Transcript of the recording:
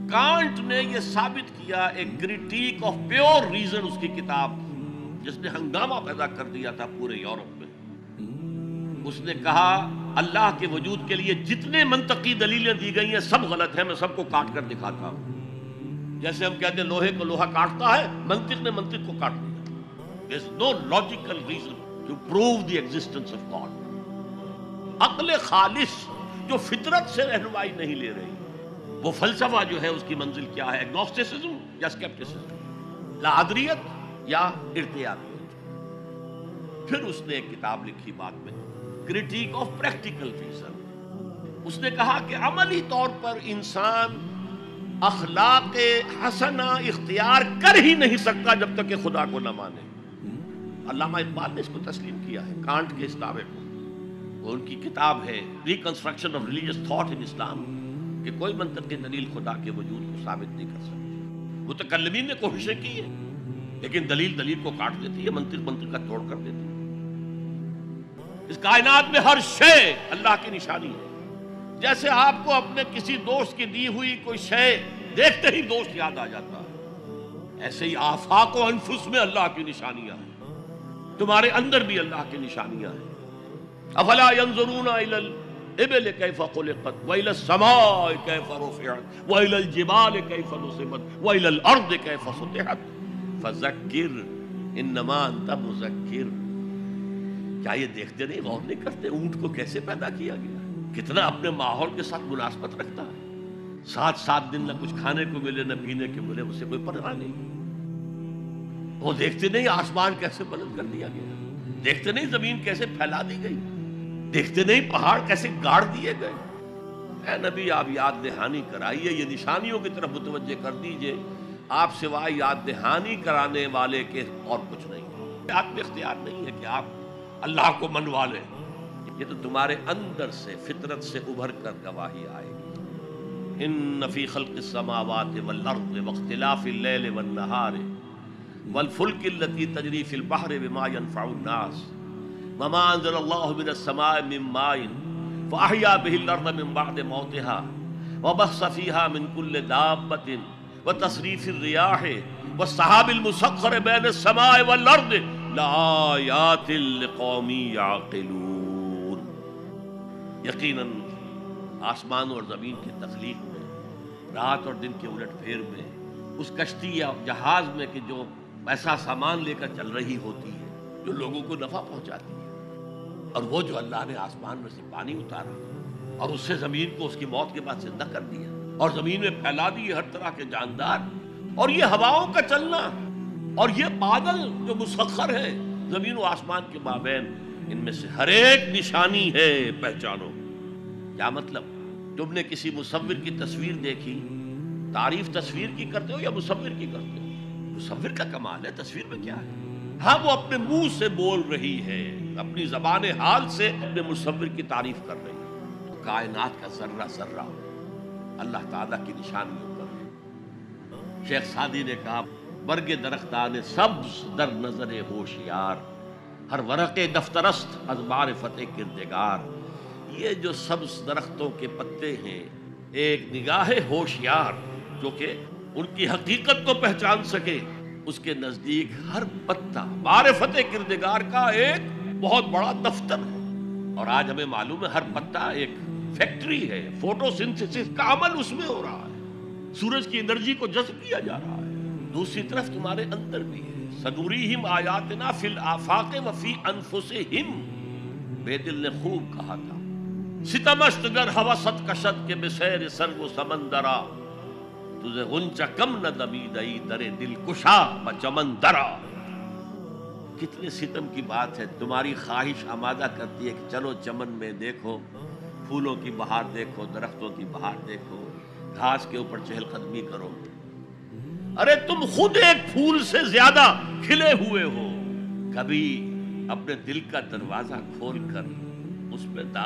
Can't نے یہ ثابت کیا، ایک کریٹیک آف پیور ریزن اس کی کتاب جس نے ہنگامہ پیدا کر دیا تھا پورے یورپ میں. اس نے کہا اللہ کے وجود کے لیے جتنے منطقی دلیلیں دی گئی ہیں سب غلط ہیں، میں سب کو کاٹ کر دکھاتا ہوں. جیسے ہم کہتے ہیں لوہے کو لوہا کاٹتا ہے، منطق نے منطق کو کاٹ دیا. There is no logical reason to prove the existence of God. عقل خالص جو فطرت سے رہنمائی نہیں لے رہی، وہ فلسفہ جو ہے اس کی منزل کیا ہے؟ ایگنوسٹسزم یا اسکیپٹسزم، لاعدریت یا ارتیابیت. پھر اس نے ایک کتاب لکھی بعد میں، کرٹیک آف پریکٹیکل ریزن. اس نے کہا کہ عملی طور پر انسان اخلاق حسنہ اختیار کر ہی نہیں سکتا جب تک کہ خدا کو نہ مانے. علامہ اقبال نے اس کو تسلیم کیا ہے، کانٹ کے اس دعوے کو. وہ ان کی کتاب ہے reconstruction of religious thought in Islam, کہ کوئی منطقی دلیل خدا کے وجود کو ثابت نہیں کر سکتی. متکلمین نے کوششیں کی ہے لیکن دلیل دلیل کو کاٹ دیتی ہے، منطق منطق کا توڑ کر دیتی ہے. اس کائنات میں ہر شے اللہ کی نشانی ہے. جیسے آپ کو اپنے کسی دوست کی دی ہوئی کوئی شے دیکھتے ہی دوست یاد آ جاتا ہے، ایسے ہی آفاق و انفس میں اللہ کی نشانیاں ہیں. تمہارے اندر بھی اللہ کی نشانیاں ہیں. افلا ينظرون الى الابل كيف خلقت والى السماء كيف رفعت والى الجبال كيف نصبت والى الارض كيف سطحت فذكر انما انت مذکر. کیا یہ دیکھتے نہیں، غور نہیں کرتے اونٹ کو کیسے پیدا کیا گیا، کتنا اپنے ماحول کے ساتھ مناسبت رکھتا ہے. 7 دن نہ کچھ کھانے کو ملے نہ پینے کو ملے، اسے کوئی پرواہ نہیں. وہ دیکھتے نہیں آسمان کیسے بلند کر دیا گیا، دیکھتے نہیں زمین کیسے پھیلا دی گئی، دیکھتے نہیں پہاڑ کیسے گاڑ دیے گئے. اے نبی آپ یاد دہانی کرائیے، یہ نشانیوں کی طرف متوجہ کر دیجئے. آپ سوائے یاد دہانی کرانے والے کے اور کچھ نہیں. آپ میں اختیار نہیں ہے کہ آپ اللہ کو منوا لیں. یہ تو تمہارے اندر سے فطرت سے ابھر کر گواہی آئے گی. ان فی خلق السماوات والارض واختلاف اللیل والنہار والفلک التي تجری فی البحر بما ينفع الناس وما انزل الله من السماء من ماء فاحیا به الارض من بعد موتها وبث فيها من كل دابة وتصریف الرياح والسحاب المسخر بين السماء والارض لآیات لقوم یعقلون. یقیناً آسمان اور زمین کی تخلیق میں، رات اور دن کے الٹ پھیر میں، اس کشتی یا جہاز میں کہ جو ایسا سامان لے کر چل رہی ہوتی ہے جو لوگوں کو نفع پہنچاتی ہے، اور وہ جو اللہ نے آسمان میں سے پانی اتارا اور اس سے زمین کو اس کی موت کے بعد زندہ کر دیا اور زمین میں پھیلا دیے ہر طرح کے جاندار، اور یہ ہواؤں کا چلنا اور یہ بادل جو مسخر ہے زمین و آسمان کے مابین، ان میں سے ہر ایک نشانی ہے، پہچانو. کیا مطلب؟ تم نے کسی مصور کی تصویر دیکھی، تعریف تصویر کی کرتے ہو یا مصور کی کرتے ہو؟ مصور کا کمال ہے، تصویر میں کیا ہے؟ ہاں وہ اپنے منہ سے بول رہی ہے، اپنی زبان حال سے اپنے مصور کی تعریف کر رہی ہے. تو کائنات کا ذرہ ذرہ اللہ تعالیٰ کی نشانیوں پر ہے. شیخ سعدی نے کہا برگ درختان سبز در نظر ہوشیار، ہر ورق دفترست از معرفت کردگار. یہ جو سبز درختوں کے پتے ہیں، ایک نگاہ ہوشیار جو کہ ان کی حقیقت کو پہچان سکے، اس کے نزدیک ہر پتا معرفت کردگار کا ایک بہت بڑا دفتر ہے. اور آج ہمیں معلوم ہے ہر پتا ایک فیکٹری ہے، فوٹو سنتھسس کا عمل اس میں ہو رہا ہے، سورج کی انرجی کو جذب کیا جا رہا ہے. دوسری طرف تمہارے اندر بھی ہے، سنوریہم آیاتنا فی الآفاق وفی انفسہم. بے دل نے خوب کہا تھا، ستمست گر ہوست کشد کے بسیر سرگ و سمندرا، تجھے غنچہ کم نہ دمیدئی در دل کشا بچمن درا. کتنے ستم کی بات ہے. تمہاری خواہش آمادہ کرتی ہے کہ چلو چمن میں دیکھو، پھولوں کی بہار دیکھو، درختوں کی بہار دیکھو، گھاس کے اوپر چہل قدمی کرو. ارے تم خود ایک پھول سے زیادہ کھلے ہوئے ہو. کبھی اپنے دل کا دروازہ کھول کر اس پہ داخل